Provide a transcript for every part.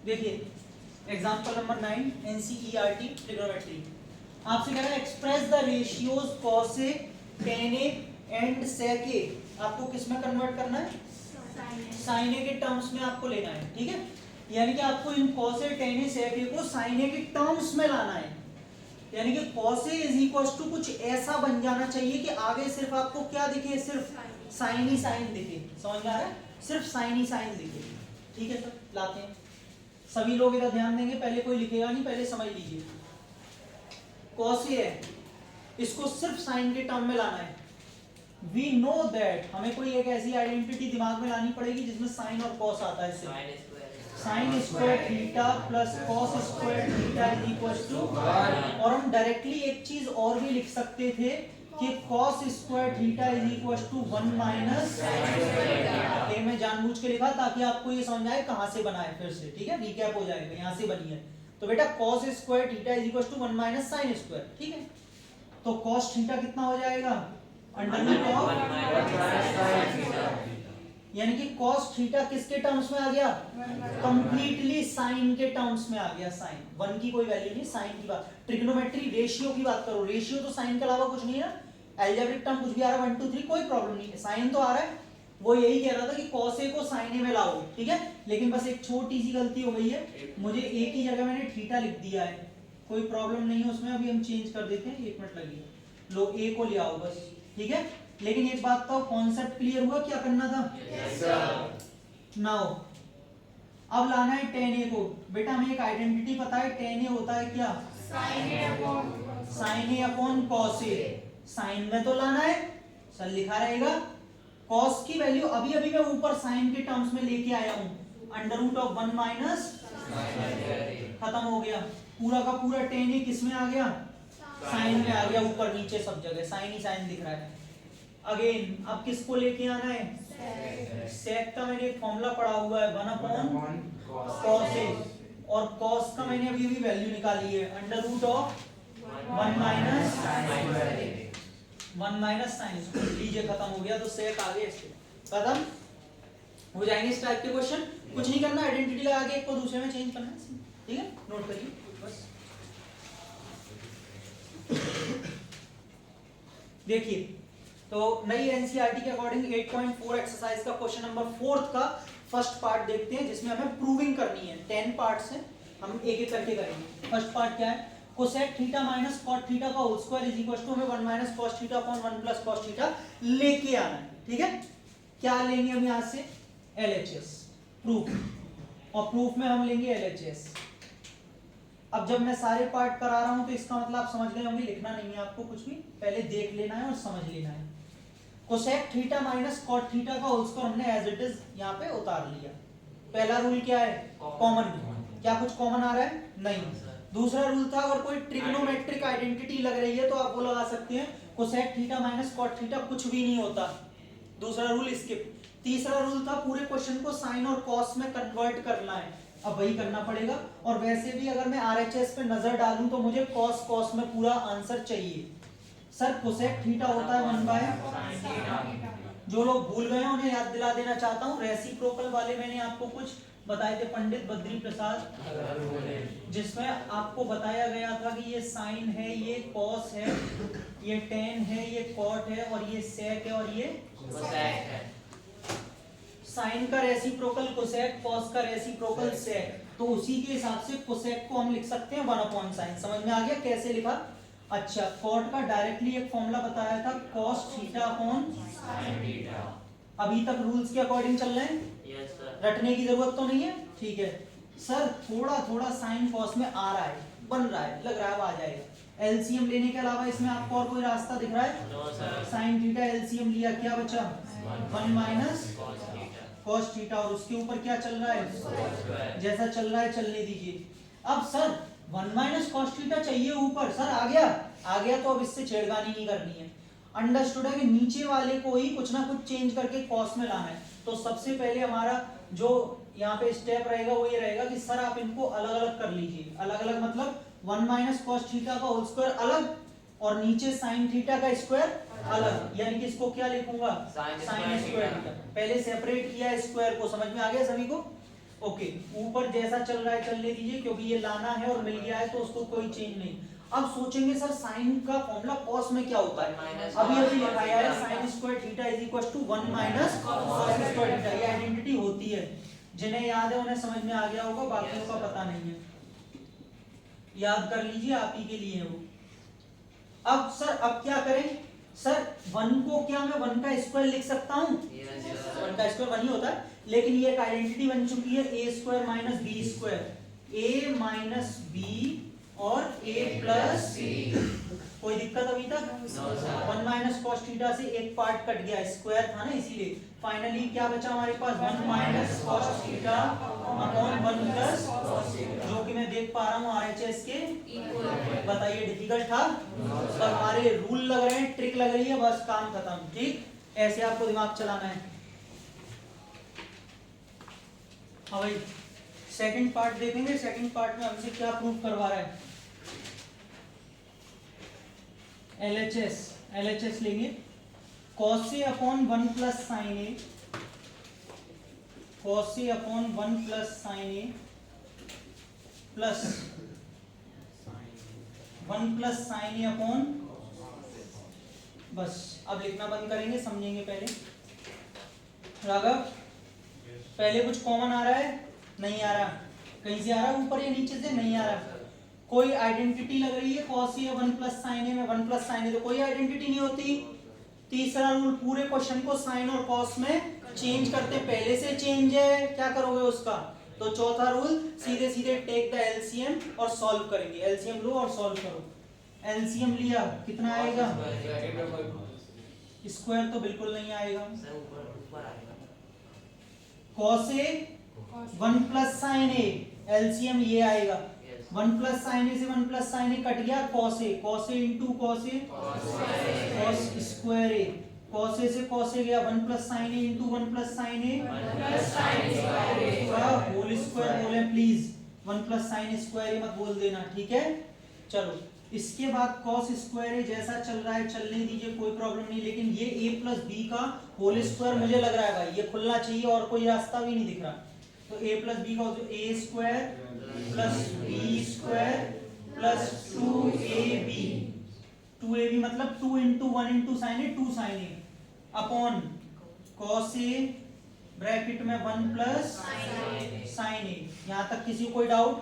देखिए example number 9 NCERT trigonometry आपसे कह रहा है express the ratios cos A tan A and sec A। आपको किस में कन्वर्ट करना है? sin A के टर्म्स में आपको लेना है, ठीक है। यानी कि आपको इन cos A tan A sec A को sin A के टर्म्स में लाना है। यानी कि cos A is equal to कुछ ऐसा बन जाना चाहिए कि आगे सिर्फ आपको क्या दिखे, सिर्फ sin ही sin दिखे। समझ में आ रहा है? सिर्फ sin ही sin दिखे, ठीक है। सर लाते हैं, सभी लोग इधर ध्यान देंगे, पहले कोई लिखेगा नहीं, पहले समझ लीजिए। cos A है, इसको सिर्फ sin के टर्म में लाना है। वी नो दैट हमें कोई एक ऐसी आइडेंटिटी दिमाग में लानी पड़ेगी जिसमें sin और cos आता है। sin square theta plus cos square theta is equal to, और हम डायरेक्टली एक चीज और भी लिख सकते थे कि cos square theta is equal to 1 minus, ये मैं जानबूझ के लिखा ताकि आपको ये समझ आए कहां से बना है। फिर से ठीक है, रिकैप हो जाएगा, यहां से बनी है। तो बेटा cos square theta is equal to 1 minus sin square, ठीक है। तो cos थीटा कितना हो जाएगा? अंडर रूट ऑफ, यानी कि cos थीटा किसके टर्म्स में आ गया? कंप्लीटली sin के टर्म्स में आ गया। sin 1 की कोई वैल्यू नहीं, sin की बात, ट्रिग्नोमेट्री रेशियो की बात करो। रेशियो तो sin के अलावा कुछ नहीं है। अलजेब्रिक टर्म कुछ भी आ रहा है 1 2 3 कोई प्रॉब्लम नहीं है, sin तो आ रहा है। वो यही कह रहा था कि cos A को sin A में लाओ, ठीक है। लेकिन बस एक छोटी सी गलती हो गई है, मुझे A की जगह मैंने थीटा लिख दिया है। कोई प्रॉब्लम नहीं है उसमें, अभी हम चेंज कर देते हैं, 1 मिनट लगेगा। लो A को ले आओ बस, ठीक है। लेकिन एक बात तो कॉन्सेप्ट क्लियर हुआ, क्या करना था? नाउ अब लाना है tan A को। बेटा हमें एक आइडेंटिटी पता है, tan A होता है क्या? sin A upon cos A। sin में तो लाना है, सर लिखा रहेगा। cos की वैल्यू अभी अभी मैं ऊपर sin के टर्म्स में लेके आया हूं, अंडर रूट ऑफ 1 माइनस, खत्म हो गया। पूरा का पूरा tan A किस में आ गया? sin में आ गया, ऊपर नीचे सब जगह sin ही sin दिख रहा है। अगेन अब किसको लेके आना है? sec का मैंने एक फॉर्मूला पढ़ा हुआ है 1 अपॉन cos A, और cos का मैंने अभी अभी वैल्यू निकाली है under root of 1 minus sin। लीजिए खत्म हो गया, तो sec आ गया, इसके खत्म हो जाएंगे इस टाइप के क्वेश्चन। कुछ नहीं करना, आइडेंटिटी लगा के एक को दूसरे में चेंज करना है, ठीक है। नोट करिए बस। देखिए तो नई एनसीईआरटी के अकॉर्डिंग 8.4 एक्सरसाइज का क्वेश्चन नंबर 4 का फर्स्ट पार्ट देखते हैं, जिसमें हमें प्रूविंग करनी है। 10 पार्ट्स हैं, हम एक एक करके करेंगे। फर्स्ट पार्ट क्या है? Cosec theta minus cot theta का whole square is equal to हमें 1 minus cos theta upon 1 plus cos theta लेके आना है, ठीक है। क्या लेंगे हम यहां से? एलएचएस प्रूफ, और प्रूफ में हम लेंगे एलएचएस। अब जब मैं सारे पार्ट करा रहा हूं तो इसका मतलब आप समझ गए होंगे, लिखना नहीं है आपको कुछ भी, पहले देख लेना है और समझ लेना है। Cosec theta minus cot theta का होल स्क्वायर हमने एज इट इज यहां पे उतार लिया। पहला रूल क्या है? कॉमन। क्या कुछ कॉमन आ रहा है? नहीं। दूसरा रूल था, अगर कोई ट्रिग्नोमेट्रिक आइडेंटिटी लग रही है तो आप वो लगा सकते हैं cosec theta minus cot theta कुछ भी नहीं होता। दूसरा रूल स्किप। तीसरा रूल था पूरे क्वेश्चन को साइन और कॉस में कन्वर्ट करना है, अब वही करना पड़ेगा। और वैसे भी अगर मैं आरएचएस पे नजर डालूं तो मुझे कॉस कॉस में पूरा आंसर चाहिए। सर कोसेक थीटा होता है 1 बाय, जो लोग भूल गए हैं उन्हें याद दिला देना चाहता हूं, रेसिप्रोकल वाले मैंने आपको कुछ बताए थे, पंडित बद्री प्रसाद, जिसमें आपको बताया गया था कि ये साइन है, ये कॉस है, ये टेन है, ये कॉट है, और ये सेक है, और ये कोसेक है। साइन का रेसिप्रोकल कोसेक, कॉस का रेसिप्रोकल सेक, तो उसी के हिसाब से कोसेक को हम लिख सकते हैं 1 अपॉन साइन। समझ में आ गया कैसे लिखा? अच्छा, कॉट का डायरेक्टली एक फॉर्मूला बताया था, cos theta upon sine theta. अभी तक रूल्स के अकॉर्डिंग चल रहे हैं? Yes sir. रटने की जरूरत तो नहीं है, ठीक है। सर थोड़ा थोड़ा साइन कॉस में आ रहा है, बन रहा है, लग रहा है आ जाएगा। एलसीएम लेने के अलावा इसमें आपको और कोई रास्ता दिख रहा है? No sir. Sine theta LCM लिया, क्या बचा? 1 माइनस कॉस थीटा, और उसके ऊपर क्या चल रहा है? जैसा चल रहा है चलने दीजिए। अब सर 1 माइनस कॉस थीटा चाहिए ऊपर, सर आ गया तो अब इससे छेड़खानी नहीं करनी है। अंडरस्टूड है कि नीचे वाले को ही कुछ ना कुछ चेंज करके कॉस में लाना है। तो सबसे पहले हमारा जो यहाँ पे स्टेप रहेगा वो ये रहेगा कि सर आप इनको अलग अलग कर लीजिए। अलग अलग मतलब 1 माइनस कॉस थीटा का होल स्क्वायर अलग, और नीचे साइन थीटा का स्क्वायर अलग, यानी कि इसको क्या लिखूंगा? Sine square theta. पहले सेपरेट किया स्क्वायर को, समझ में आ गया सभी को? ओके, ऊपर जैसा चल रहा है चलने दीजिए, क्योंकि ये लाना है और मिल गया है तो उसको कोई चेंज नहीं। अब सोचेंगे सर साइन का फॉर्मूला कॉस में क्या होता है, अभी अभी लिखाया है sin square theta is equal to 1 minus cos square theta. ये आइडेंटिटी होती है, जिन्हें याद है उन्हें समझ में आ गया होगा, बाकियों का पता नहीं है, याद कर लीजिए, आप ही के लिए है वो। अब सर अब क्या करें सर, 1 को क्या मैं 1 का स्क्वायर लिख सकता हूँ, 1 का स्क्वायर 1 ही होता है, लेकिन ये एक आइडेंटिटी बन चुकी है a square minus b square, a minus b और a प्लस b। कोई दिक्कत अभी तक? 1 माइनस कॉस थीटा से एक पार्ट कट गया, स्क्वायर था ना इसीलिए। फाइनली क्या बचा हमारे पास, 1 minus cos theta upon 1 plus, जो कि मैं देख पा रहा हूँ आरएचएस के। बताइए डिफिकल्ट था? बस हमारे रूल लग रहे हैं, ट्रिक लग रही है, बस काम खत्म। ठीक, ऐसे आपको दिमाग चलाना है। हाँ भाई, सेकंड पार्ट देखेंगे। सेकंड पार्ट में हमसे क्या प्रूफ करवा रहा है, एलएचएस लेंगे, cos a upon 1 plus sign A, cos a upon 1 plus sign A plus 1 plus sign A upon, बस अब लिखना बंद करेंगे, समझेंगे पहले। राघव, पहले कुछ कॉमन आ रहा है? नहीं आ रहा। कहीं से आ रहा है, ऊपर या नीचे से? नहीं आ रहा। कोई आइडेंटिटी लग रही है cos a 1 प्लस साइन ए में, 1 प्लस साइन ए तो कोई आइडेंटिटी नहीं होती। तीसरा रूल, पूरे क्वेश्चन को साइन और कॉस में चेंज करते, पहले से चेंज है, क्या करोगे उसका? तो चौथा रूल, सीधे सीधे टेक द एलसीएम और सॉल्व करेंगे। एलसीएम लो और सॉल्व करो। एलसीएम लिया, कितना आएगा? स्क्वायर तो बिल्कुल नहीं आएगा। cos a 1 plus sign A, LCM ये आएगा। 1 प्लस साइन ए से 1 प्लस साइन ए कट गया, cos a into cos a, cos square A, cos a से cos a गया, 1 प्लस साइन ए इंटू 1 प्लस साइन ए, पूरा होल स्क्वायर बोले प्लीज, 1 प्लस साइन स्क्वायर ए मत बोल देना, ठीक है? चलो, इसके बाद cos स्क्वायर ए जैसा चल रहा है चलने दीजिए, कोई प्रॉब्लम नहीं, लेकिन ये a प्लस बी का होल स्क्वायर मुझे लग रहा है भाई, ये खुलना चाहिए और कोई रास्ता भी नहीं दिख रहा। तो a प्लस बी का a square plus B square plus 2ab, 2ab मतलब 2 into 1 into sine A, 2 sine A upon cos a bracket में 1 प्लस साइन ए। यहाँ तक किसी को कोई डाउट?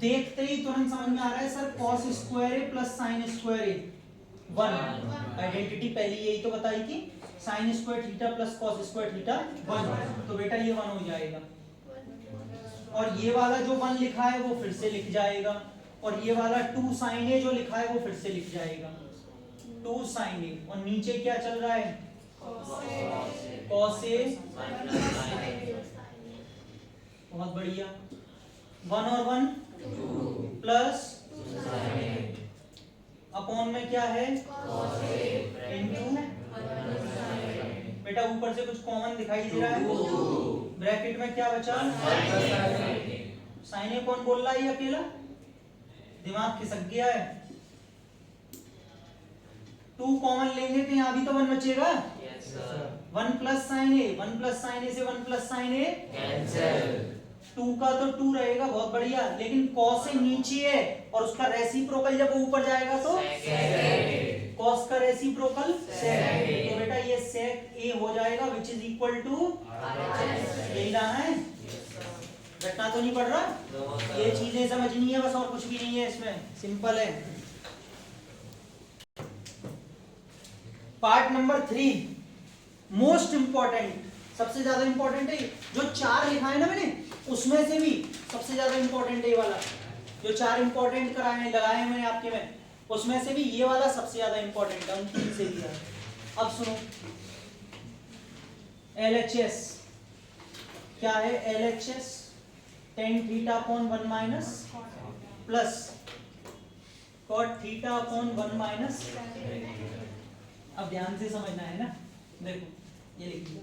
देखते ही तुरंत समझ में आ रहा है सर, cos स्क्वायर ए प्लस साइन स्क्वायर ए 1, आइडेंटिटी पहले यही तो बताई थी, sine square theta plus cos square theta 1, तो बेटा ये 1 हो जाएगा। और ये वाला जो 1 लिखा है वो फिर से लिख जाएगा, और ये वाला 2 साइन ए जो लिखा है वो फिर से लिख जाएगा, 2 साइन ए, और नीचे क्या चल रहा है? cos a, बहुत बढ़िया, 1 और 1 प्लस अपॉन में क्या है? इंटू, बेटा ऊपर से कुछ कॉमन दिखाई दे रहा है, ब्रैकेट में क्या बचा? साइन ए कौन बोल रहा है? ये अकेला दिमाग खिसक गया है। 2 कॉमन लेंगे तो यहाँ भी तो 1 बचेगा। 1 प्लस साइन ए, 1 प्लस साइन ए से 1 प्लस साइन ए कैंसिल, 2 का तो 2 रहेगा, बहुत बढ़िया, लेकिन cos से नीचे है और उसका रेसिप्रोकल जब ऊपर जाएगा तो cos का रेसिप्रोकल sec, तो बेटा ये sec a हो जाएगा, विच इज इक्वल टू, यही लाना है, रटना तो नहीं पड़ रहा, ये चीजें समझनी है बस, और कुछ भी नहीं है इसमें, सिंपल है। पार्ट नंबर 3 मोस्ट इंपॉर्टेंट, सबसे ज्यादा इंपॉर्टेंट है, जो 4 लिखा है ना मैंने उसमें से भी सबसे ज्यादा इंपॉर्टेंट है ये वाला, जो 4 इंपॉर्टेंट कराए हैं लगाए हैं मैंने आपके में, उसमें से भी ये वाला सबसे ज्यादा इंपॉर्टेंट है, उन 3 से भी। अब सुनो, LHS क्या है? LHS tan theta upon 1 minus plus cot theta upon 1 minus. अब ध्यान से समझना है ना, देखो ये लिख लो,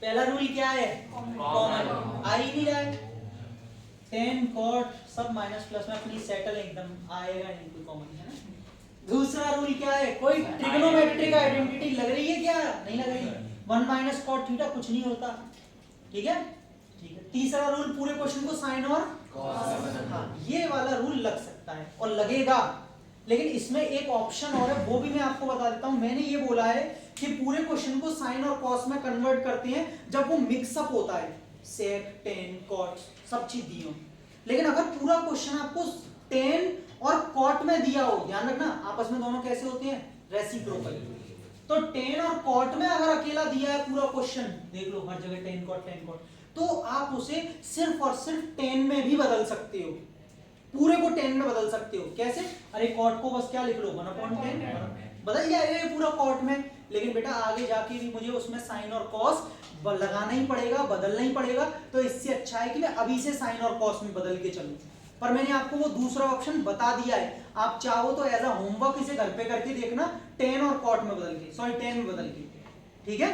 पहला रूल क्या है? कॉमन, आ ही नहीं रहा है, tan cot सब माइनस प्लस में अपनी सेटल एकदम आएगा नहीं, कोई कॉमन है ना। दूसरा रूल क्या है? कोई ट्रिग्नोमेट्रिक आइडेंटिटी लग रही है क्या? नहीं लग रही। 1 माइनस cot थीटा कुछ नहीं होता, ठीक है, ठीक है, तीसरा रूल पूरे क्वेश्चन को साइन और हाँ ये वाला रूल लग सकता है और लगेगा, लेकिन इसमें एक ऑप्शन और है, वो भी मैं आपको बता देता हूं। मैंने ये बोला है कि पूरे क्वेश्चन को साइन और कॉस में कन्वर्ट करते हैं जब वो मिक्सअप होता है, सेक टेन कॉट सब चीज दी हो। लेकिन अगर पूरा क्वेश्चन आपको टेन और कॉट में दिया हो, ध्यान रखना आपस में दोनों कैसे होते हैं, रेसिप्रोकल। तो टेन और कॉट में अगर अकेला दिया है पूरा क्वेश्चन, देख लो हर जगह टेन कॉट, तो आप उसे सिर्फ और सिर्फ टेन में भी बदल सकते हो, पूरे को 10 में बदल सकते हो। कैसे? अरे कॉट को बस क्या लिख लो 1/10 बदल जाएगा ये पूरा कॉट में। लेकिन बेटा आगे जाके भी मुझे उसमें साइन और कॉस लगाना ही पड़ेगा, बदलना ही पड़ेगा, तो इससे अच्छा है कि मैं अभी से साइन और कॉस में बदल के चलूं। पर मैंने आपको वो दूसरा ऑप्शन बता दिया है, आप चाहो तो एज अ होमवर्क इसे घर पे करके देखना, 10 और कॉट में बदल के, सॉरी 10 में बदल के, ठीक है।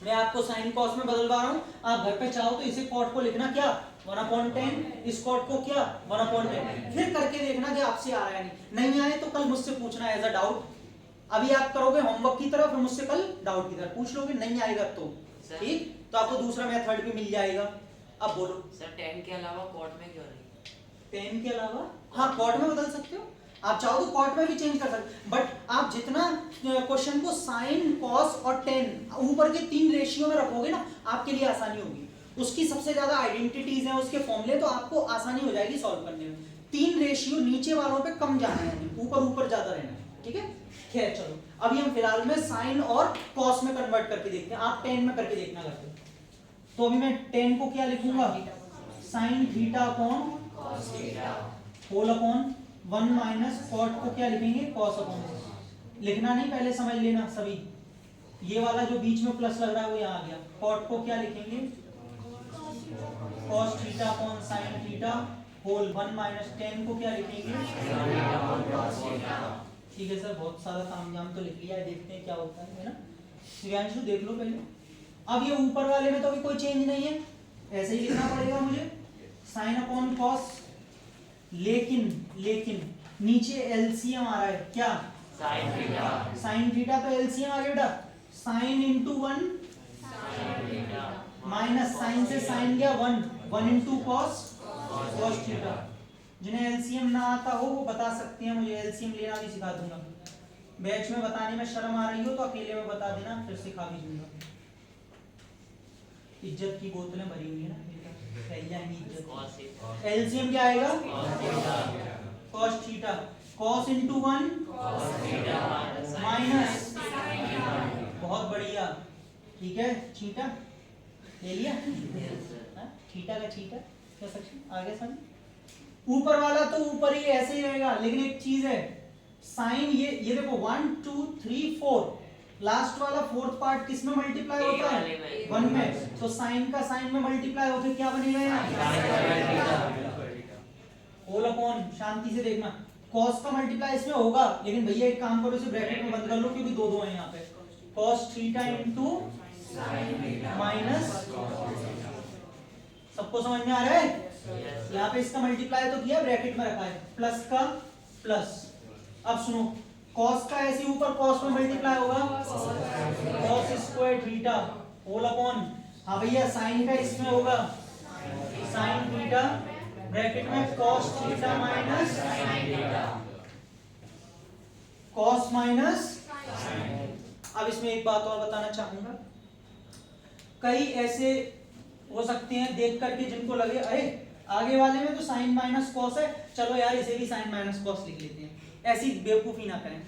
मैं आपको साइन कॉस में बदलवा रहा हूं, आप घर पे चाहो तो इसे कॉट को लिखना क्या 1/10, इस कॉट को क्या 1/10, फिर करके देखना कि आपसे आ रहा है नहीं आए तो कल मुझसे पूछना एज अ डाउट। अभी आप करोगे होमवर्क की तरह, फिर मुझसे कल डाउट की तरह पूछ लोगे, नहीं आएगा तो ठीक, तो आपको दूसरा मेथड भी मिल जाएगा। अब बोलो सर 10 के अलावा कॉट में क्यों नहीं? 10 के अलावा हाँ कॉट में बदल सकते हो, आप चाहो तो कॉट में भी चेंज कर सकते, बट आप जितना क्वेश्चन को साइन कॉस और 10 ऊपर के 3 रेशियो में रखोगे ना, आपके लिए आसानी होगी। उसकी सबसे ज्यादा आइडेंटिटीज हैं, उसके फॉर्मूले, तो आपको आसानी हो जाएगी सॉल्व करने में। 3 रेशियो नीचे वालों पे कम जाना है, ऊपर ऊपर ज्यादा रहना है, ठीक है। खैर चलो अभी हम फिलहाल में साइन और कॉस में कन्वर्ट करके देखते हैं, आप 10 में करके देखना करते। तो अभी मैं 10 को क्या लिखूंगा, sine theta upon cos theta whole upon 1 minus cot को क्या लिखेंगे कॉस अपॉन। लिखना नहीं, पहले समझ लेना सभी, ये वाला जो बीच में प्लस लग रहा है वो यहाँ आ गया। कॉट को क्या लिखेंगे cos theta upon sine theta whole 1 minus 10 को क्या लिखेंगे, ठीक है सर, बहुत सारा तामझाम तो लिख लिया है, देखते हैं क्या होता है ना। शिवांशु देख लो पहले। अब ये ऊपर वाले में तो अभी कोई चेंज नहीं है, ऐसे ही लिखना पड़ेगा मुझे साइन अपॉन कॉस, लेकिन नीचे एलसीएम आ रहा है क्या साइन थीटा, साइन थीटा तो एलसीएम आ गया बेटा, साइन इंटू 1 माइनस साइन से साइन गया 1 इंटू कॉस कॉस थीटा। जिन्हें एलसीएम ना आता हो वो बता सकते हैं, मुझे एलसीएम लेना भी सिखा दूंगा। बैच में बताने में शर्म आ रही हो तो अकेले में बता देना, फिर सिखा भी दूंगा। इज्जत की बोतलें भरी हुई है ना, इज्जत। एलसीएम क्या आएगा cos theta, cos into 1 minus, बहुत बढ़िया, ठीक है, थीटा ले लिया, थीटा का थीटा क्या सेक्शन आगे समझ। ऊपर वाला तो ऊपर ही ऐसे ही रहेगा, लेकिन एक चीज है साइन, ये देखो 1 2 3 4, लास्ट वाला फोर्थ पार्ट किस में मल्टीप्लाई होता है 1 में, तो साइन का साइन में मल्टीप्लाई होकर क्या बनेगा यहाँ होल अपॉन, शांति से देखना, कॉस का मल्टीप्लाई इसमें होगा, लेकिन भैया एक काम करो इसे ब्रैकेट में बंद कर लो क्योंकि दो हैं यहाँ पे, कॉस थीटा इनटू माइनस, सबको समझ में आ रहा है। यहाँ पे इसका मल्टीप्लाई तो किया, ब्रैकेट में रखा है, प्लस का प्लस। अब सुनो कॉस का ऐसे ऊपर कॉस में मल्टीप्लाई होगा cos square theta whole upon, हाँ भैया साइन का इसमें होगा साइन थीटा ब्रैकेट में cos theta minus cos minus. अब इसमें एक बात और बताना चाहूंगा, कई ऐसे हो सकते हैं देख करके जिनको लगे अरे आगे वाले में तो साइन माइनस कॉस है, चलो यार इसे भी साइन माइनस कॉस लिख लेते हैं। ऐसी बेवकूफी ना करें,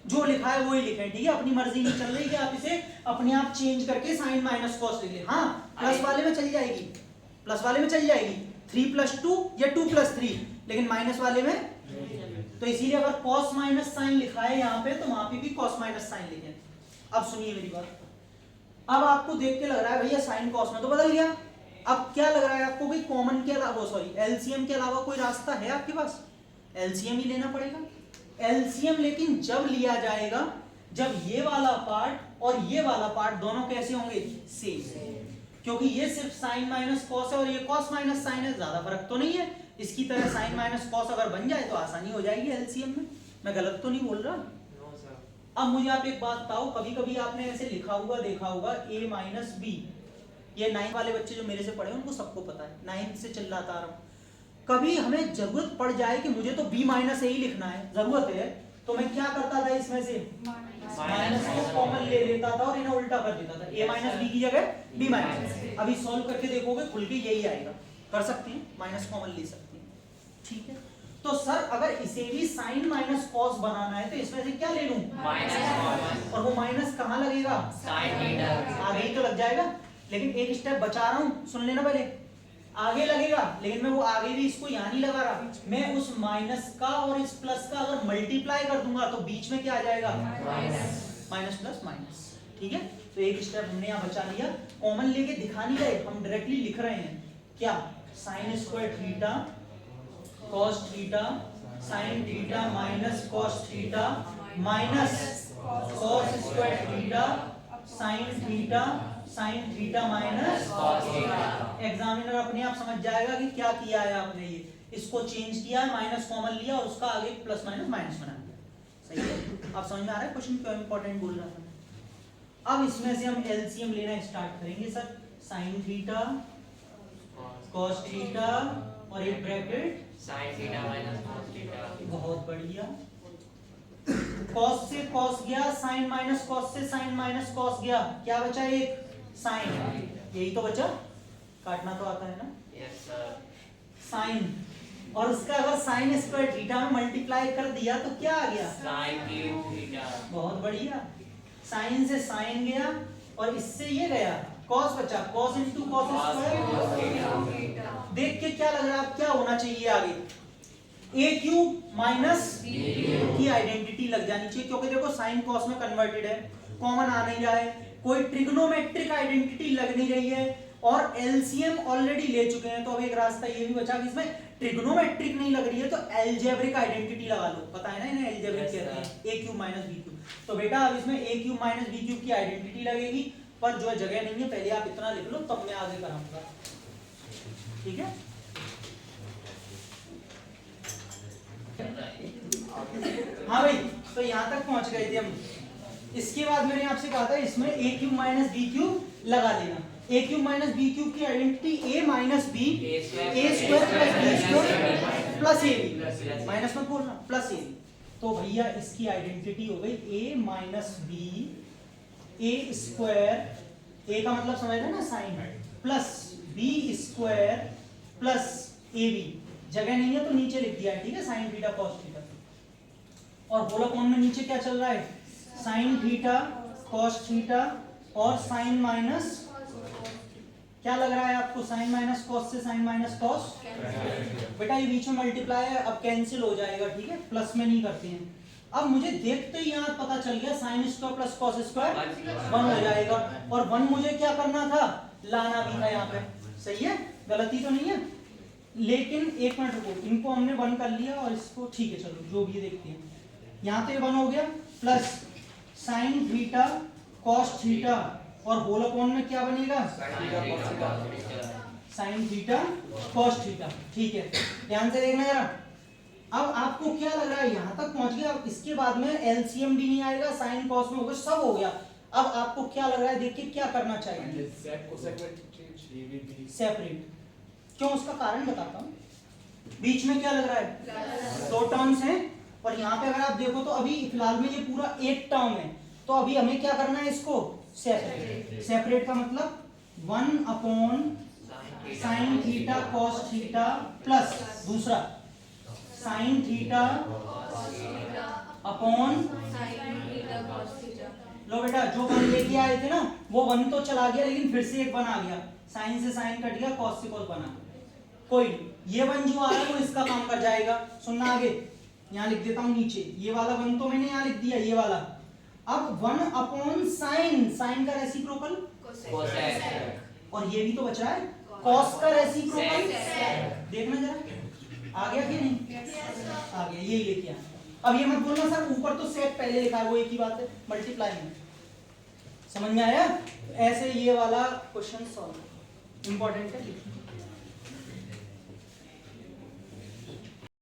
जो लिखा है वो ही लिखें, ठीक है। अपनी मर्जी नहीं चल रही कि आप इसे अपने आप चेंज करके साइन माइनस कॉस लिख लें। हाँ प्लस वाले में चल जाएगी, प्लस वाले में चल जाएगी 3 + 2 या 2 + 3, लेकिन माइनस वाले में तो इसीलिए अगर कॉस माइनस साइन लिखा है यहाँ पे तो वहां पे भी कॉस माइनस साइन लिखें। अब सुनिए मेरी बात, अब आपको देख के लग रहा है भैया साइन कॉस में तो बदल गया, अब क्या लग रहा है आपको भाई कॉमन के अलावा सॉरी एलसीएम के अलावा कोई रास्ता है आपके पास, एलसीएम ही लेना पड़ेगा। एलसीएम लेकिन जब लिया जाएगा जब ये वाला पार्ट और ये वाला पार्ट दोनों कैसे होंगे सेम, क्योंकि ये सिर्फ साइन माइनस कॉस है और ये कॉस माइनस साइन है, ज्यादा फर्क तो नहीं है। इसकी तरह साइन माइनस कॉस अगर बन जाए तो आसानी हो जाएगी एलसीएम में, मैं गलत तो नहीं बोल रहा। अब मुझे आप एक बात बताओ, कभी कभी आपने ऐसे लिखा हुआ देखा होगा a - b, ये 9 वाले बच्चे जो मेरे से पढ़े उनको सबको पता है, 9 से चिल्लाता आ रहा हूँ। कभी हमें जरूरत पड़ जाए कि मुझे तो b माइनस ए ही लिखना है, जरूरत है, तो मैं क्या करता था, इसमें से माइनस को कॉमन ले लेता था और इन्हें उल्टा कर देता था, a माइनस बी की जगह b माइनस। अभी सॉल्व करके देखोगे खुल के यही आएगा, कर सकते हैं, माइनस कॉमन ले सकते हैं, ठीक है। तो सर अगर इसे भी साइन माइनस कॉस बनाना है तो इसमें से क्या ले लूं, माइनस, और वो माइनस कहाँ लगेगा, साइन थीटा, आगे ही तो लग जाएगा। लेकिन एक स्टेप बचा रहा हूँ, सुन लेना पहले, आगे लगेगा, लेकिन मैं वो आगे भी इसको यहाँ नहीं लगा रहा, मैं उस माइनस का और इस प्लस का अगर मल्टीप्लाई कर दूंगा तो बीच में क्या आ जाएगा, माइनस प्लस माइनस, ठीक है। तो एक स्टेप हमने यहाँ बचा लिया, कॉमन लेके दिखा नहीं रहे, हम डायरेक्टली लिख रहे हैं क्या, sine square theta cos theta sine theta minus cos theta minus cos square theta sine theta minus cos theta. Examiner अपने आप समझ जाएगा कि क्या किया है आपने, ये इसको चेंज किया है, माइनस कॉमन लिया और उसका आगे प्लस माइनस माइनस बना दिया, सही है। आप समझ में आ रहा है क्वेश्चन क्यों इंपॉर्टेंट बोल रहा था। अब इसमें से हम एलसीएम लेना स्टार्ट करेंगे sir, sine theta cos theta और एक bracket sine theta minus cos theta. बहुत बढ़िया, कॉस से कॉस गया, साइन माइनस कॉस से साइन माइनस कॉस गया, क्या बचा, एक साइन, यही तो बचा, काटना तो आता है ना, यस सर। साइन, और उसका अगर साइन स्क्वायर थीटा में मल्टीप्लाई कर दिया तो क्या आ गया, साइन क्यूब थीटा। बहुत बढ़िया, साइन से साइन गया और इससे ये गया, कॉस बचा, कॉस इनटू कॉस स्क्वायर। देख के क्या लग रहा है, अब क्या होना चाहिए आगे, ए क्यूब माइनस की आइडेंटिटी लग जानी चाहिए, क्योंकि देखो साइन कॉस में कन्वर्टेड है, कॉमन आ नहीं रहा है, कोई ट्रिग्नोमेट्रिक आइडेंटिटी लग नहीं रही है, और एलसीएम ऑलरेडी ले चुके हैं, तो अब एक रास्ता ये भी बचा कि इसमें ट्रिग्नोमेट्रिक नहीं लग रही है तो एल्जेब्रिक आइडेंटिटी लगा लो, पता है ना इन्हें एल्जेब्रिक कहते हैं, ए क्यूब माइनस बी क्यूब। तो बेटा अब इसमें A cube minus B cube की आइडेंटिटी लगेगी, पर जो जगह नहीं है, पहले आप इतना लिख लो तब मैं आगे कराऊंगा, ठीक है। हाँ भाई, तो यहाँ तक पहुंच गए थे हम। इसके बाद मैंने आपसे कहा था इसमें A cube minus B cube लगा लेना, A cube minus B cube की identity A minus B, A square plus B square plus A B, minus मत बोलना, प्लस ए बी। तो भैया इसकी आइडेंटिटी हो गई A minus B A square, A का मतलब समझ रहे ना sine, plus B square plus A B, जगह नहीं है तो नीचे लिख दिया है, ठीक है, साइन थीटा कॉस थीटा। और होलोकोन में नीचे क्या चल रहा है, साइन थीटा कॉस थीटा और साइन माइनस, क्या लग रहा है आपको, साइन माइनस कॉस से साइन माइनस कॉस, बेटा ये बीच में मल्टीप्लाई है, अब कैंसिल हो जाएगा, ठीक है, प्लस में नहीं करते हैं। अब मुझे देखते ही यहाँ पता चल गया sine square plus cos square 1 हो जाएगा, और 1 मुझे क्या करना था, लाना भी था यहाँ पे, सही है, गलती तो नहीं है। लेकिन एक मिनट रुको, इनको हमने 1 कर लिया और इसको, ठीक है चलो जो भी देखते हैं, यहाँ पे 1 हो गया, plus sine theta cos theta और होल अपॉन में क्या बनेगा, साइन थीटा कॉस थीटा, ठीक है। ध्यान से देखना जरा, अब आपको क्या लग रहा है, यहाँ तक पहुंच गया, अब इसके बाद में एलसीएम भी नहीं आएगा, साइन कॉस में होगा, सब हो गया। अब आपको क्या लग रहा है, देख के क्या करना चाहिए, सेपरेट, क्यों, उसका कारण बताता हूँ। बीच में क्या लग रहा है, 2 टर्म्स हैं, और यहाँ पे अगर आप देखो तो अभी फिलहाल में ये पूरा एक टर्म है, तो अभी हमें क्या करना है, इसको सेपरेट। सेपरेट का मतलब 1 upon sine theta cos theta plus दूसरा साइन थीटा अपॉन, लो बेटा जो 1 लेके आए थे ना वो 1 तो चला गया, लेकिन फिर से एक 1 आ गया, साइन से साइन कट गया, कॉस से कॉस बना, कोई ये 1 जो आ रहा है वो इसका काम कर जाएगा। सुनना आगे, यहाँ लिख देता हूँ नीचे, ये वाला 1 तो मैंने यहाँ लिख दिया, ये वाला। अब 1 अपॉन साइन, साइन का रेसिप्रोकल कोसेक, और ये भी तो बच रहा है कॉस का रेसिप्रोकल, देखना जरा आ गया कि नहीं, आ गया, यही लेके आया। अब ये मत बोलना सर ऊपर तो सेक पहले लिखा है, वो एक ही बात है, मल्टीप्लाई में, समझ में आया। ऐसे ये वाला क्वेश्चन सॉल्व इंपॉर्टेंट है, लिखिए।